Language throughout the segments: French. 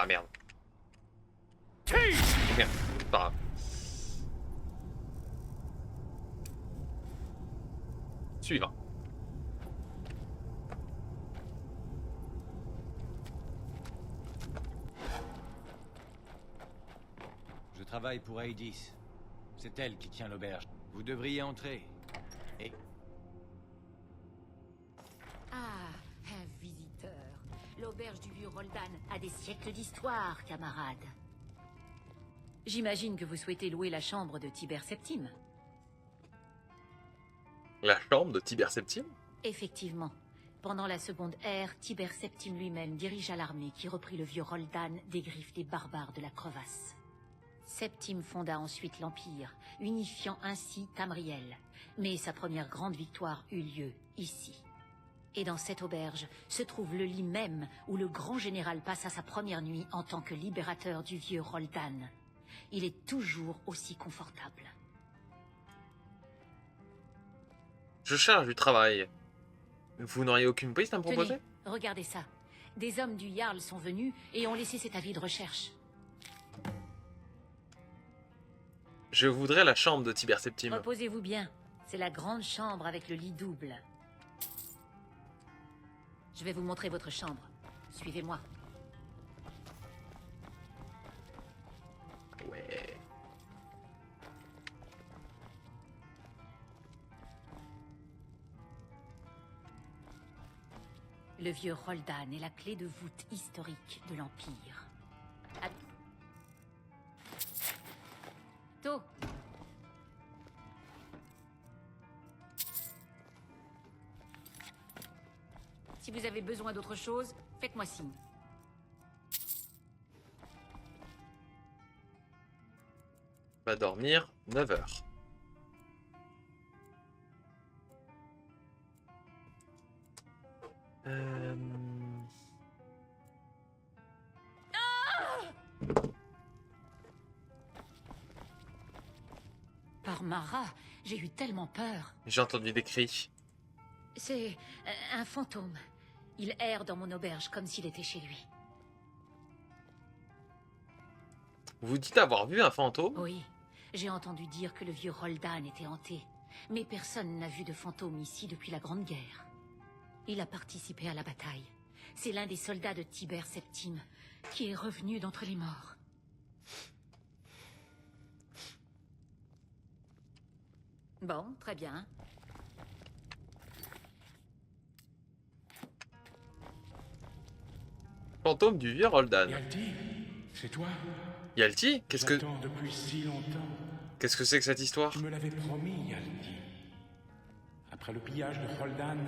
Ah merde. Merde, pas grave. Suivant. Je travaille pour Aedis. C'est elle qui tient l'auberge. Vous devriez entrer. Et... Ah, un visiteur. L'auberge du vieux Roldan a des siècles d'histoire, camarade. J'imagine que vous souhaitez louer la chambre de Tibère Septime. La chambre de Tibère Septime? Effectivement. Pendant la Seconde Ère, Tibère Septime lui-même dirigea l'armée qui reprit le vieux Roldan des griffes des barbares de la crevasse. Septime fonda ensuite l'Empire, unifiant ainsi Tamriel. Mais sa première grande victoire eut lieu ici. Et dans cette auberge se trouve le lit même où le grand général passa sa première nuit en tant que libérateur du vieux Roldan. Il est toujours aussi confortable. Je cherche du travail. Vous n'auriez aucune piste à me proposer? Tenez, regardez ça. Des hommes du Jarl sont venus et ont laissé cet avis de recherche. Je voudrais la chambre de Tibère Septime. Reposez-vous bien. C'est la grande chambre avec le lit double. Je vais vous montrer votre chambre. Suivez-moi. Ouais. Le vieux Roldan est la clé de voûte historique de l'Empire. To. Si vous avez besoin d'autre chose, faites-moi signe. Va dormir 9 heures. Par Mara, j'ai eu tellement peur. J'ai entendu des cris. C'est un fantôme. Il erre dans mon auberge comme s'il était chez lui. Vous dites avoir vu un fantôme? Oui, j'ai entendu dire que le vieux Roldan était hanté. Mais personne n'a vu de fantôme ici depuis la Grande Guerre. Il a participé à la bataille. C'est l'un des soldats de Tibère Septime qui est revenu d'entre les morts. Bon, très bien. Fantôme du vieux Roldan. Yalti, c'est toi? Yalti? Qu'est-ce que J'attends depuis si longtemps. c'est que cette histoire? Tu me l'avais promis, Yalti. Après le pillage de Roldan,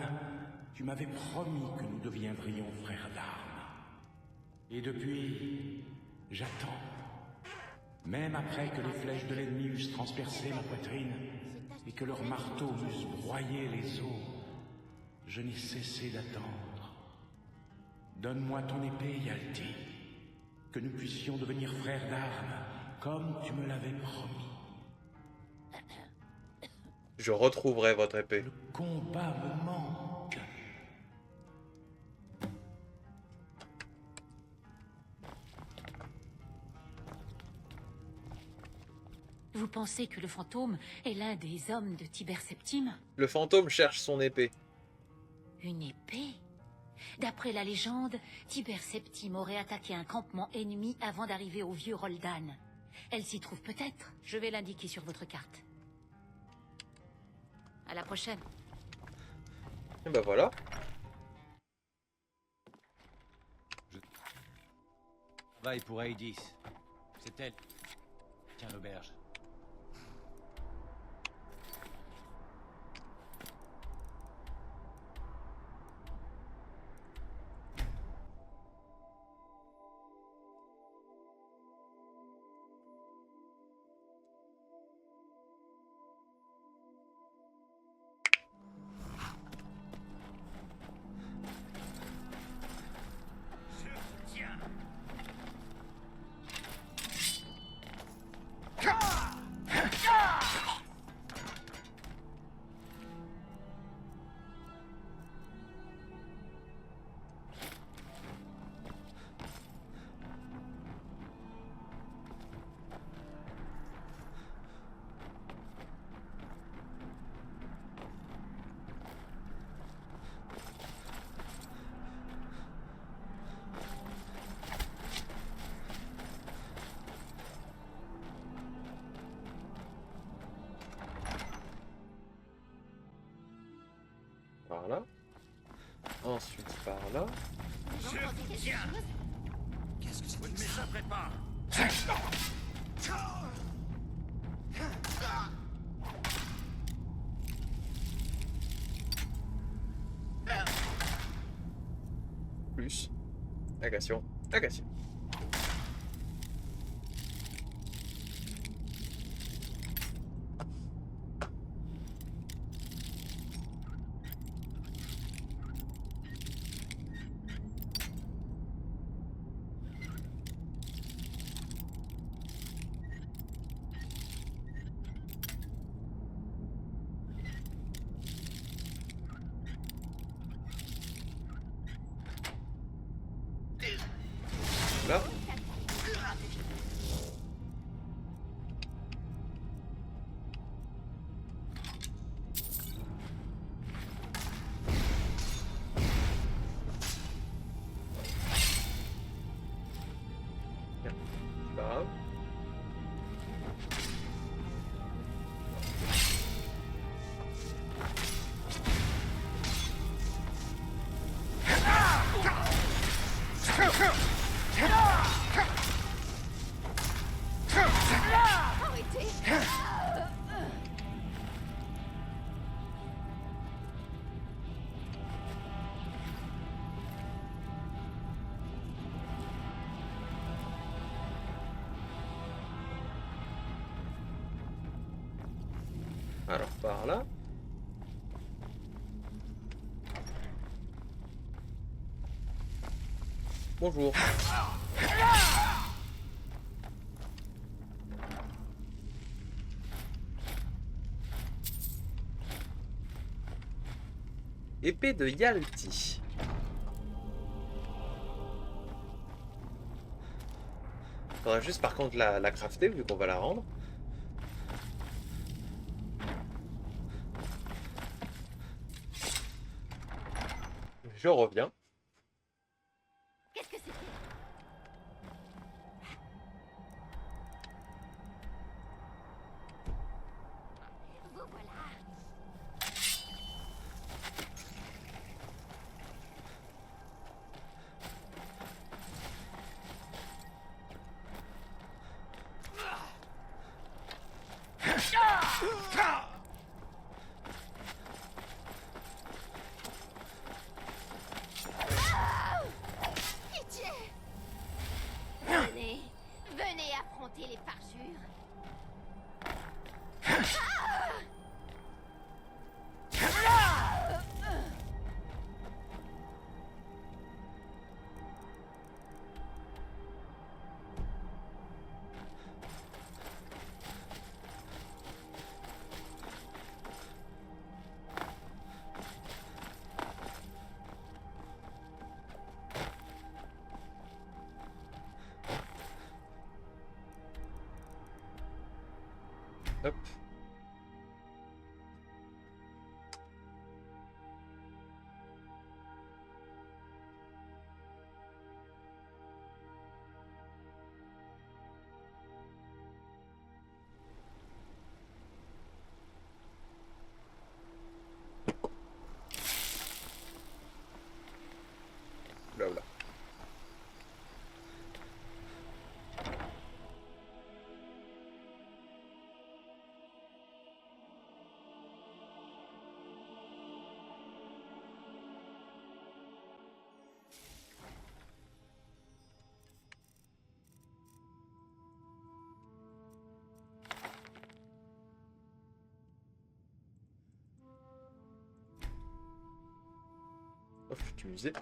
tu m'avais promis que nous deviendrions frères d'armes. Et depuis, j'attends. Même après que les flèches de l'ennemi eussent transpercé ma poitrine et que leurs marteaux eussent broyé les os, je n'ai cessé d'attendre. Donne-moi ton épée, Yalti, que nous puissions devenir frères d'armes, comme tu me l'avais promis. Je retrouverai votre épée. Le combat me manque. Vous pensez que le fantôme est l'un des hommes de Tibère Septime? Le fantôme cherche son épée. Une épée? D'après la légende, Tibère Septime aurait attaqué un campement ennemi avant d'arriver au vieux Roldan. Elle s'y trouve peut-être. Je vais l'indiquer sur votre carte. À la prochaine. Et ben voilà. Je travaille pour Aedis. C'est elle qui tient l'auberge. par là. Ensuite par là. Qu'est-ce que c'est? Vous ne m'échapperez pas. Plus. Agression. Agression. Là. Bien. C'est pas grave. Alors par là. Bonjour. Épée de Yalti. Faudra juste par contre la crafter vu qu'on va la rendre. Je reviens. Qu'est-ce que c'était? Vous voilà. Pitié! Venez, venez affronter les parjures. Hop. Là, là. Oh, je suis musée.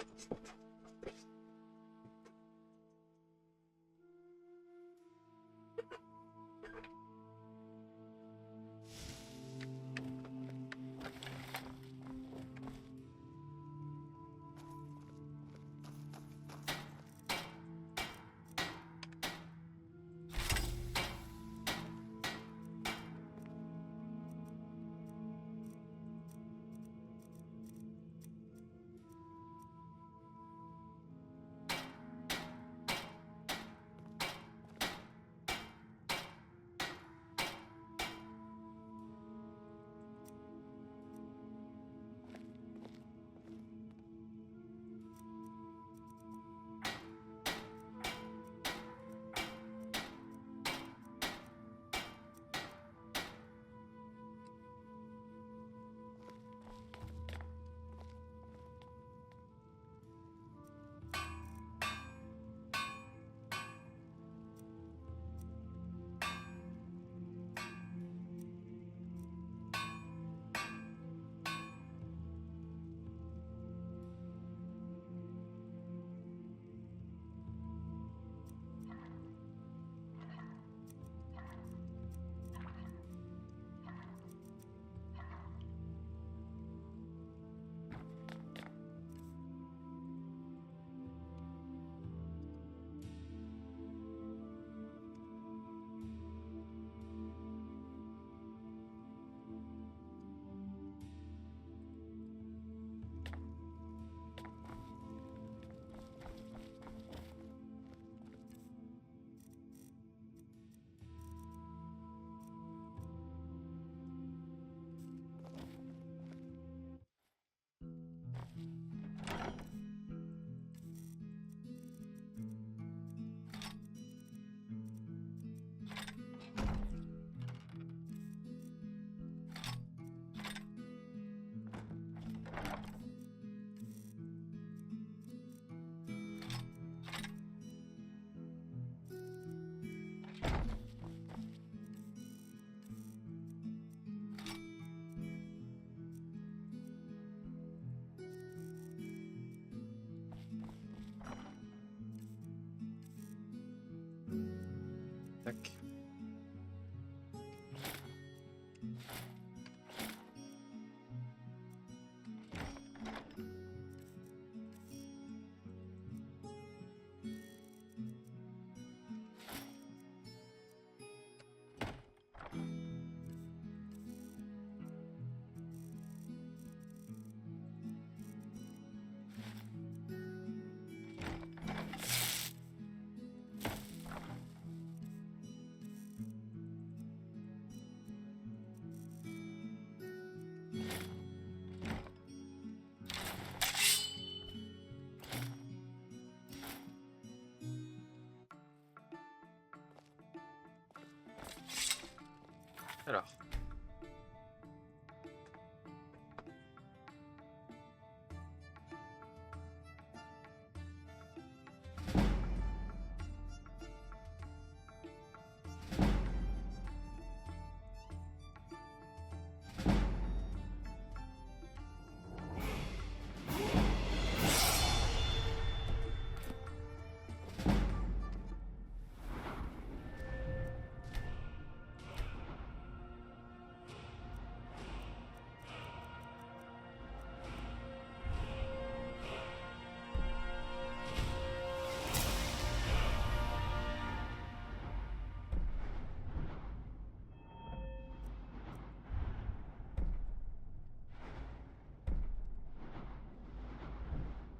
Alors.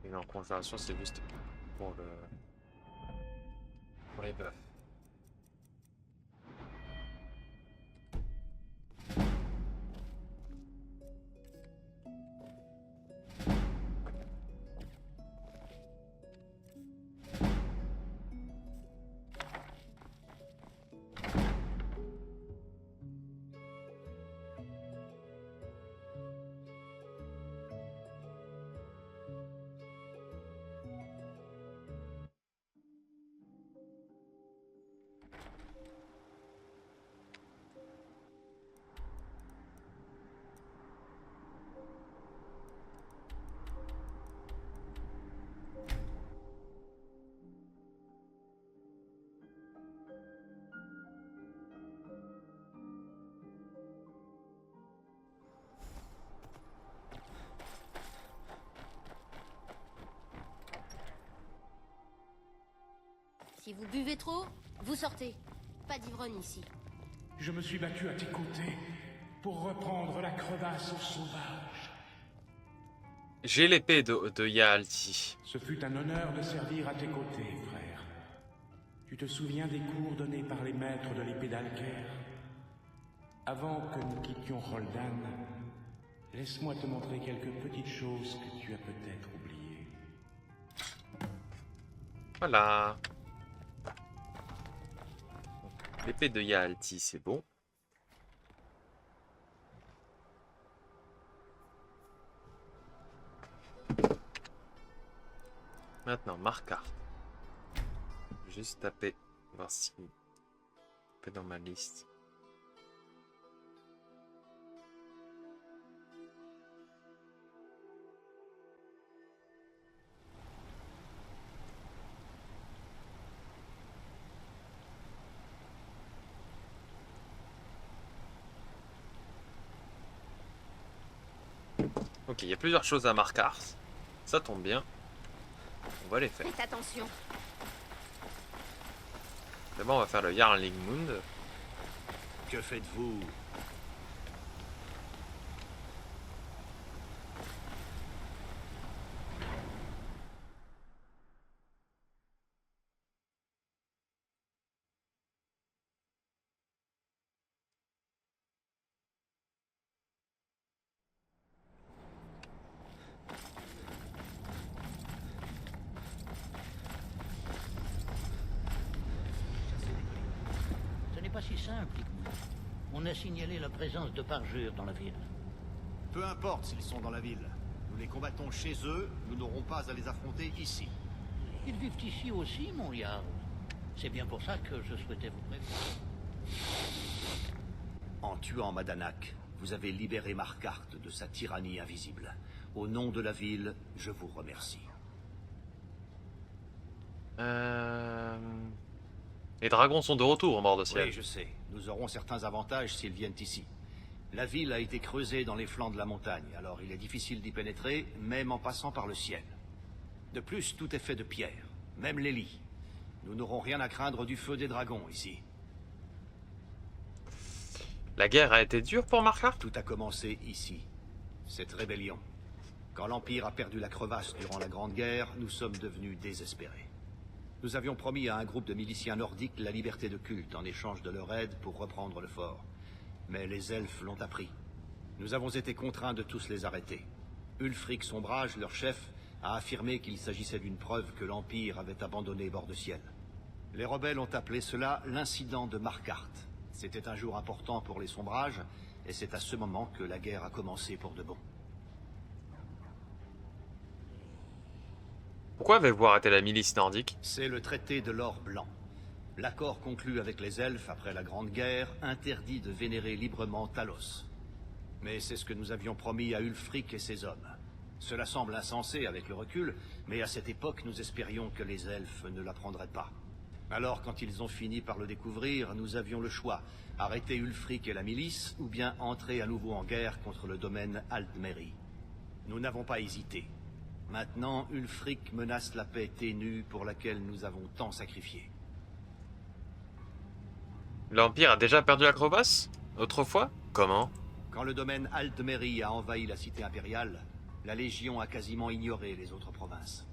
Et en conjuration, c'est juste pour le... pour les buffs. Si vous buvez trop, vous sortez. Pas d'ivrogne ici. Je me suis battu à tes côtés pour reprendre la crevasse aux sauvages. J'ai l'épée de Yaalti. Ce fut un honneur de servir à tes côtés, frère. Tu te souviens des cours donnés par les maîtres de l'épée d'Alker? Avant que nous quittions Roldan, laisse-moi te montrer quelques petites choses que tu as peut-être oubliées. Voilà. L'épée de Yaalti, c'est bon. Maintenant, Markarth. Juste taper, voir si peu dans ma liste. Ok, il y a plusieurs choses à Markarth. Ça tombe bien. On va les faire. Faites attention. D'abord, on va faire le Jarlingmund. Que faites-vous? Ce n'est pas si simple, Igmund. On a signalé la présence de parjures dans la ville. Peu importe s'ils sont dans la ville. Nous les combattons chez eux, nous n'aurons pas à les affronter ici. Ils vivent ici aussi, mon Jarl. C'est bien pour ça que je souhaitais vous prévenir. En tuant Madanak, vous avez libéré Markarth de sa tyrannie invisible. Au nom de la ville, je vous remercie. Les dragons sont de retour en bord de ciel. Oui, je sais. Nous aurons certains avantages s'ils viennent ici. La ville a été creusée dans les flancs de la montagne, alors il est difficile d'y pénétrer, même en passant par le ciel. De plus, tout est fait de pierre, même les lits. Nous n'aurons rien à craindre du feu des dragons ici. La guerre a été dure pour Markarth. Tout a commencé ici. Cette rébellion. Quand l'Empire a perdu la crevasse durant la Grande Guerre, nous sommes devenus désespérés. Nous avions promis à un groupe de miliciens nordiques la liberté de culte en échange de leur aide pour reprendre le fort. Mais les elfes l'ont appris. Nous avons été contraints de tous les arrêter. Ulfric Sombrage, leur chef, a affirmé qu'il s'agissait d'une preuve que l'Empire avait abandonné Bord de Ciel. Les rebelles ont appelé cela l'incident de Markarth. C'était un jour important pour les sombrages, et c'est à ce moment que la guerre a commencé pour de bon. Pourquoi avez-vous arrêté la milice nordique? C'est le traité de l'or blanc. L'accord conclu avec les elfes après la Grande Guerre interdit de vénérer librement Talos. Mais c'est ce que nous avions promis à Ulfric et ses hommes. Cela semble insensé avec le recul, mais à cette époque nous espérions que les elfes ne l'apprendraient pas. Alors quand ils ont fini par le découvrir, nous avions le choix, arrêter Ulfric et la milice, ou bien entrer à nouveau en guerre contre le domaine Aldmeri. Nous n'avons pas hésité. Maintenant, Ulfric menace la paix ténue pour laquelle nous avons tant sacrifié. L'Empire a déjà perdu la crevasse? Autrefois? Comment? Quand le domaine Aldmeri a envahi la cité impériale, la Légion a quasiment ignoré les autres provinces.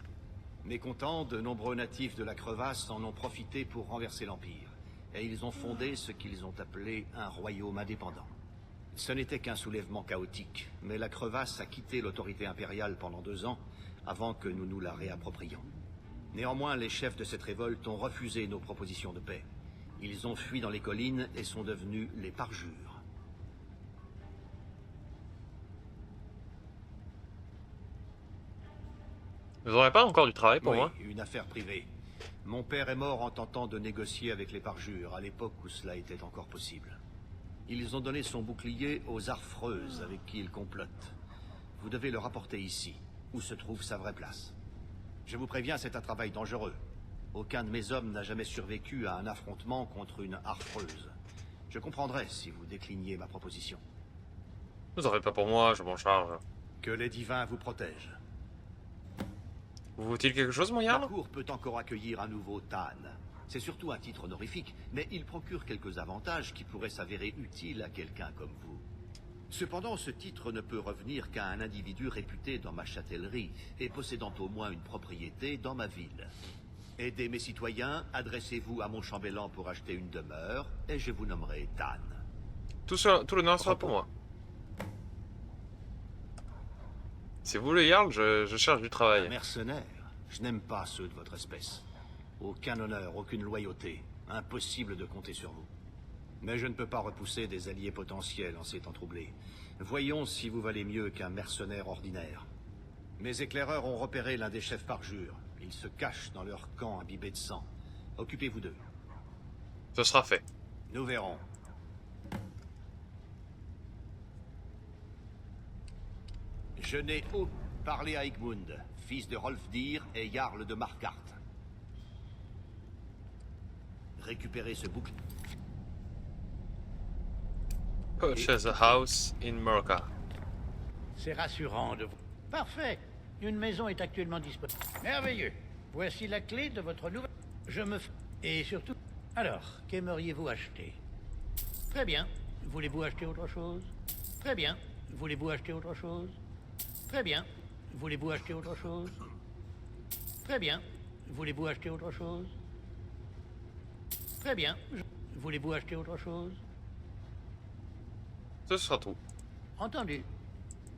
Mécontents, de nombreux natifs de la crevasse en ont profité pour renverser l'Empire, et ils ont fondé ce qu'ils ont appelé un royaume indépendant. Ce n'était qu'un soulèvement chaotique, mais la crevasse a quitté l'autorité impériale pendant 2 ans, avant que nous nous la réapproprions. Néanmoins, les chefs de cette révolte ont refusé nos propositions de paix. Ils ont fui dans les collines et sont devenus les parjures. Vous n'aurez pas encore du travail pour moi? Une affaire privée. Mon père est mort en tentant de négocier avec les parjures, à l'époque où cela était encore possible. Ils ont donné son bouclier aux Arfreuses avec qui ils complotent. Vous devez le rapporter ici, où se trouve sa vraie place. Je vous préviens, c'est un travail dangereux. Aucun de mes hommes n'a jamais survécu à un affrontement contre une Arfreuse. Je comprendrais si vous décliniez ma proposition. Vous en faites pas pour moi, je m'en charge. Que les divins vous protègent. Vous vaut-il quelque chose, mon La Jarl? cour peut encore accueillir un nouveau Tan. C'est surtout un titre honorifique, mais il procure quelques avantages qui pourraient s'avérer utiles à quelqu'un comme vous. Cependant, ce titre ne peut revenir qu'à un individu réputé dans ma châtellerie et possédant au moins une propriété dans ma ville. Aidez mes citoyens, adressez-vous à mon chambellan pour acheter une demeure, et je vous nommerai Tan. Tout le nord sera pour moi. Si vous voulez, Jarl, je cherche du travail. Un mercenaire, je n'aime pas ceux de votre espèce. Aucun honneur, aucune loyauté. Impossible de compter sur vous. Mais je ne peux pas repousser des alliés potentiels en ces temps troublés. Voyons si vous valez mieux qu'un mercenaire ordinaire. Mes éclaireurs ont repéré l'un des chefs parjures. Ils se cachent dans leur camp imbibé de sang. Occupez-vous d'eux. Ce sera fait. Nous verrons. Je n'ai aucun parlé à Igmund, fils de Rolfdir et Jarl de Markart. Récupérez ce bouclier. Purchase a house in Murka. C'est rassurant de vous. Parfait. Une maison est actuellement disponible. Merveilleux. Voici la clé de votre nouvelle... Je me... Et surtout... Alors, qu'aimeriez-vous acheter? Très bien. Voulez-vous acheter autre chose? Très bien. Voulez-vous acheter autre chose? Très bien. Voulez-vous acheter autre chose? Très bien. Voulez-vous acheter autre chose? Très bien. Voulez-vous acheter autre chose? Ce sera tout. Entendu.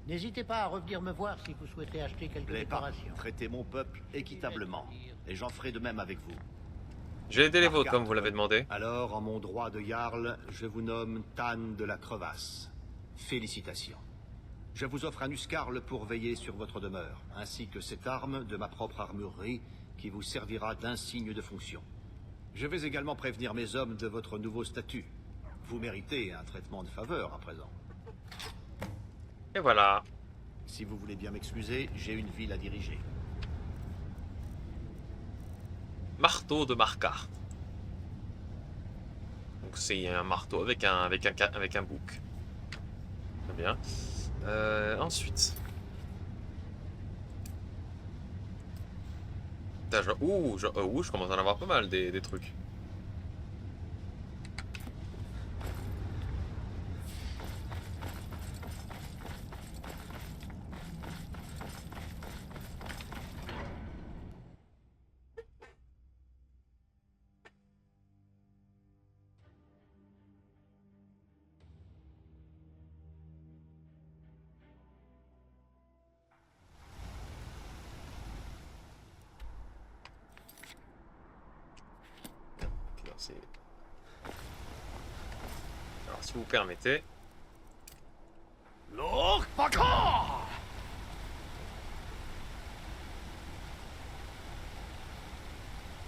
N'hésitez pas à revenir me voir si vous souhaitez acheter quelques Plaît pas. décorations. Traitez mon peuple équitablement. Et j'en ferai de même avec vous. J'ai aidé les vôtres Markart. comme vous l'avez demandé. Alors, en mon droit de Jarl, je vous nomme Tan de la Crevasse. Félicitations. Je vous offre un Uskarl pour veiller sur votre demeure, ainsi que cette arme de ma propre armurerie qui vous servira d'insigne de fonction. Je vais également prévenir mes hommes de votre nouveau statut. Vous méritez un traitement de faveur à présent. Et voilà. Si vous voulez bien m'excuser, j'ai une ville à diriger. Marteau de Markart. Donc c'est un marteau avec un bouc. Très bien. Ensuite. Putain, je commence à en avoir pas mal des trucs. si vous permettez.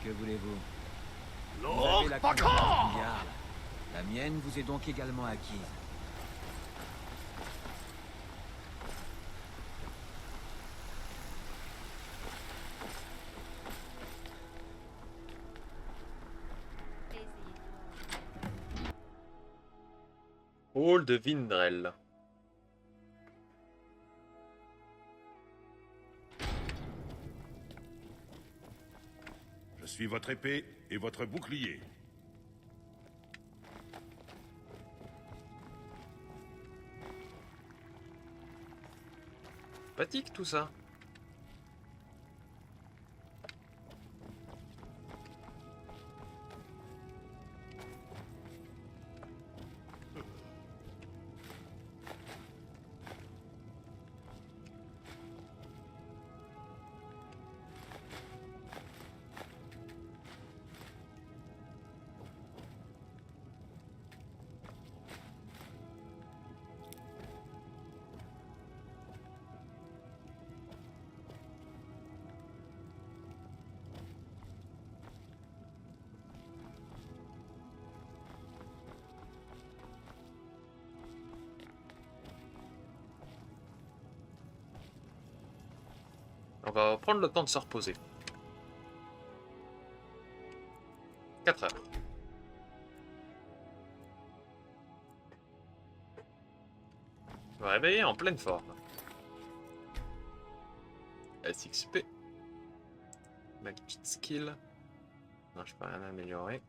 Que voulez-vous? Vous avez la confiance du Jarl. La mienne vous est donc également acquise. Hall de Vindrel. Je suis votre épée et votre bouclier. Sympathique tout ça. On va prendre le temps de se reposer. 4 heures. Je me réveiller en pleine forme. SXP. Ma petite skill. Non, je peux rien améliorer.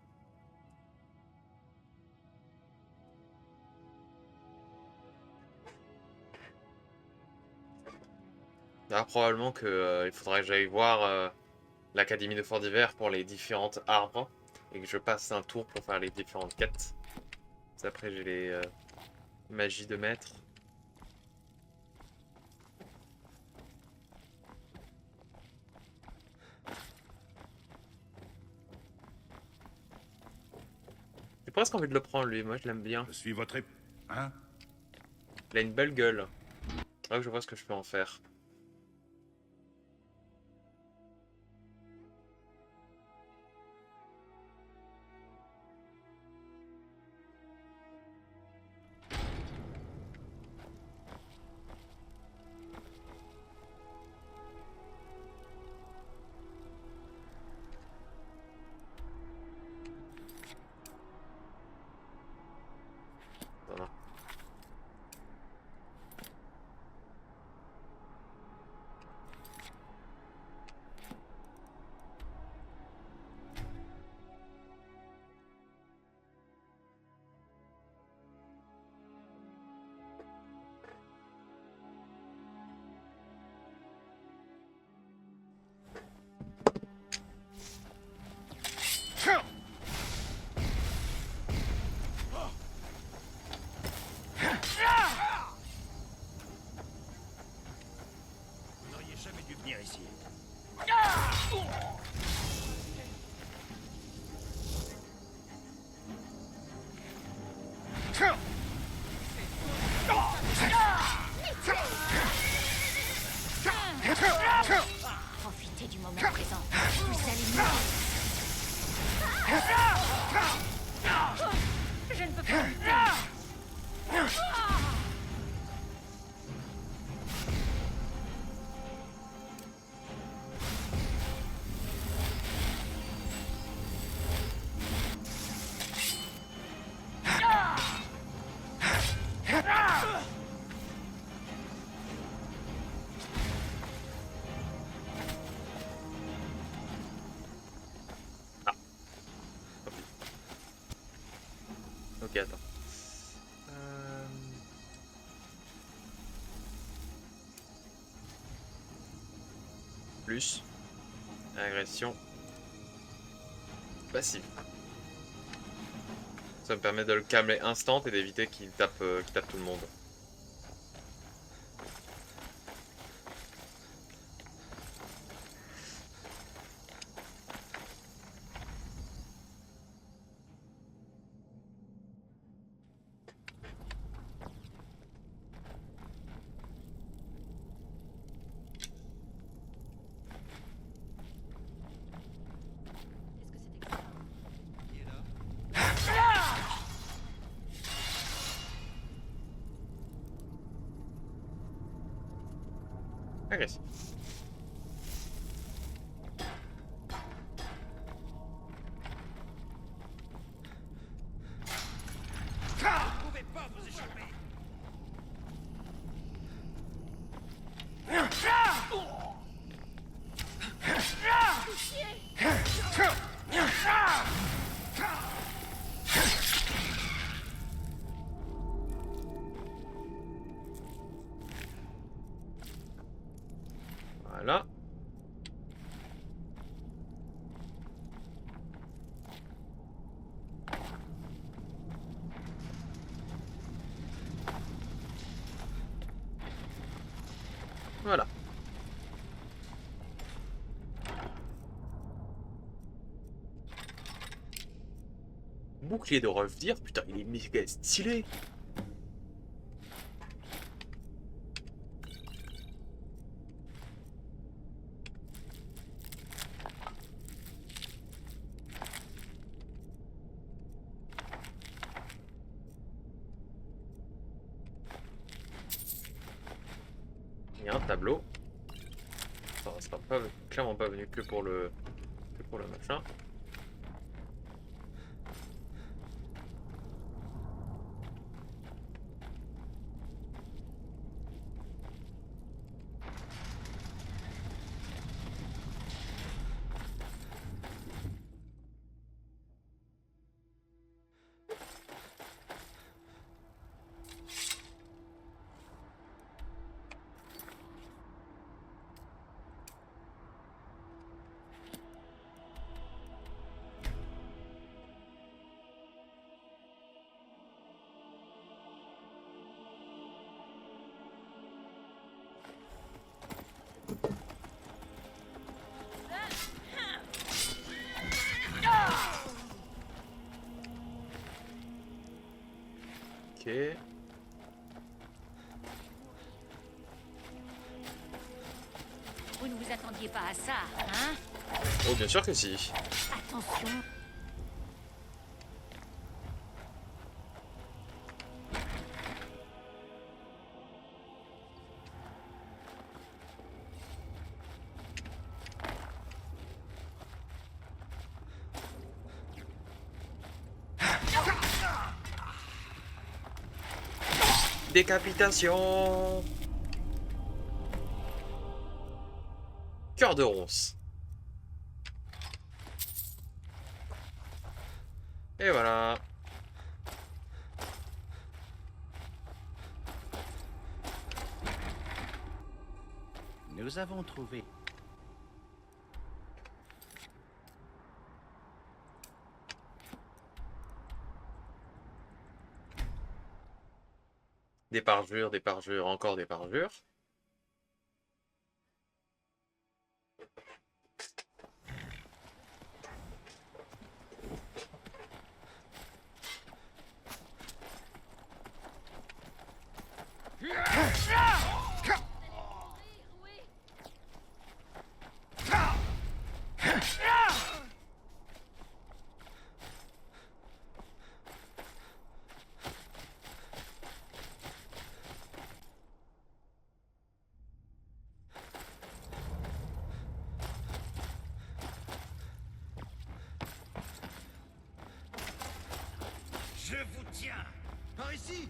Là, probablement que il faudrait que j'aille voir l'académie de Fort d'Hiver pour les différentes arbres et que je passe un tour pour faire les différentes quêtes. Après, j'ai les magies de maître. J'ai presque envie de le prendre lui, moi je l'aime bien. Je suis votre épée. Hein? Il a une belle gueule. Ah, je vois ce que je peux en faire. Voilà. Vous n'auriez jamais dû venir ici. Profitez du moment présent. Vous allez mourir. Je ne peux pas. Ok, attends. Plus. Agression. Passive. Ça me permet de le calmer instant et d'éviter qu'il tape tout le monde. Agressif. Vous pouvez pas vous échapper. Voilà. Voilà. Bouclier de revenir, putain, il est méga stylé. Il y a un tableau. Ça sera pas, clairement pas venu que pour le machin. Ok. Vous ne vous attendiez pas à ça, hein? Oh, bien sûr que si. Attention. Décapitation. Cœur de ronce. Et voilà. Nous avons trouvé. Des parjures, encore des parjures. Je vous tiens. Par ici.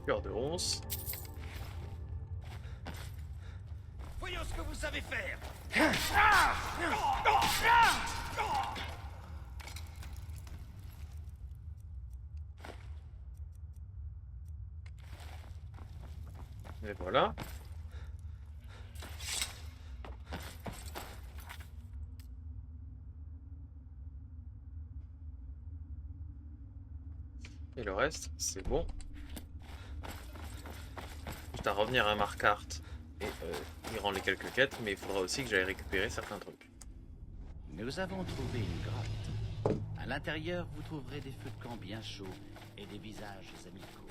Cœur de ronce. Voyons ce que vous savez faire. Et voilà. Et le reste, c'est bon. à revenir à Markarth et y rendre les quelques quêtes, mais il faudra aussi que j'aille récupérer certains trucs. Nous avons trouvé une grotte. À l'intérieur, vous trouverez des feux de camp bien chauds et des visages amicaux.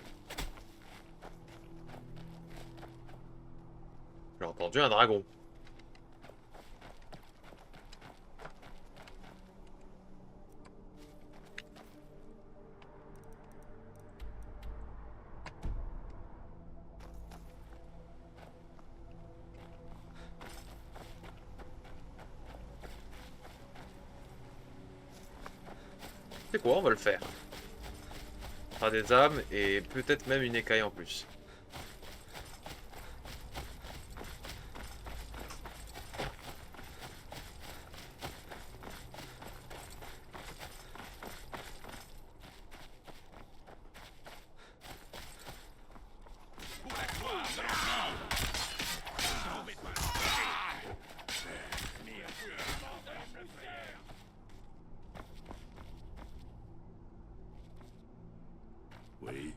J'ai entendu un dragon. C'est quoi, on va le faire. On fera des âmes et peut-être même une écaille en plus. Oui.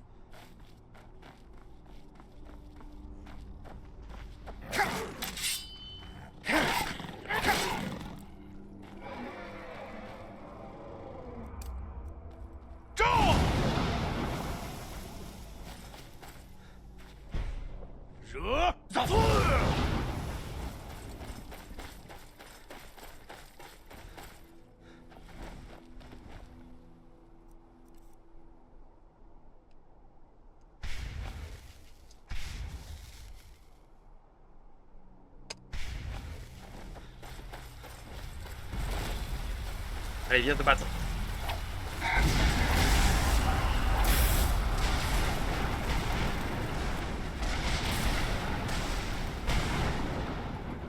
Allez, viens te battre.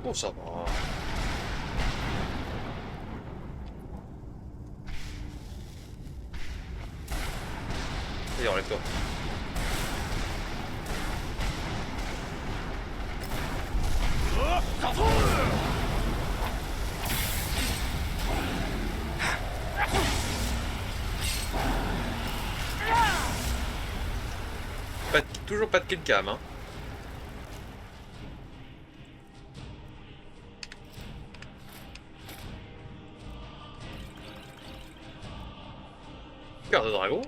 Oh, ça va. Allez, enlève-toi. Toujours pas de kill cam, hein. Cœur de dragon,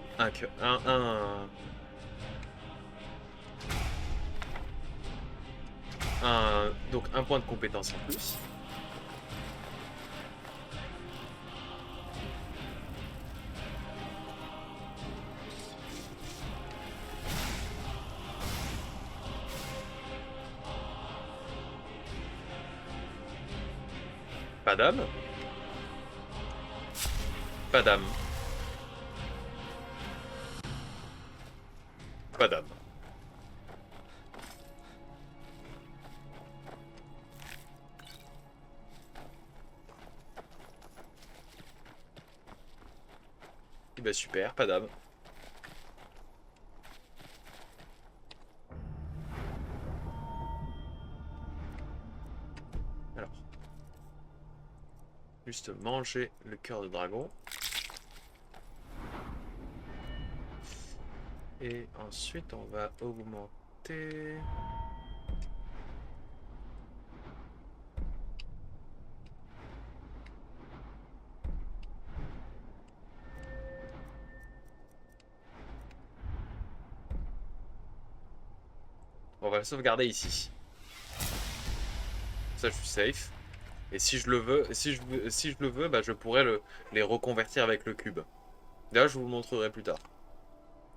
donc un point de compétence en plus. Pas d'âme. Pas d'âme. Pas d'âme. Et bah super, pas d'âme. Alors. Juste manger le cœur de dragon. Et ensuite on va augmenter... On va le sauvegarder ici. Ça je suis safe. Et si je le veux, si je le veux, bah, je pourrais les reconvertir avec le cube. Là je vous le montrerai plus tard.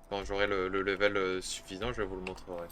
Quand j'aurai le level suffisant, je vous le montrerai.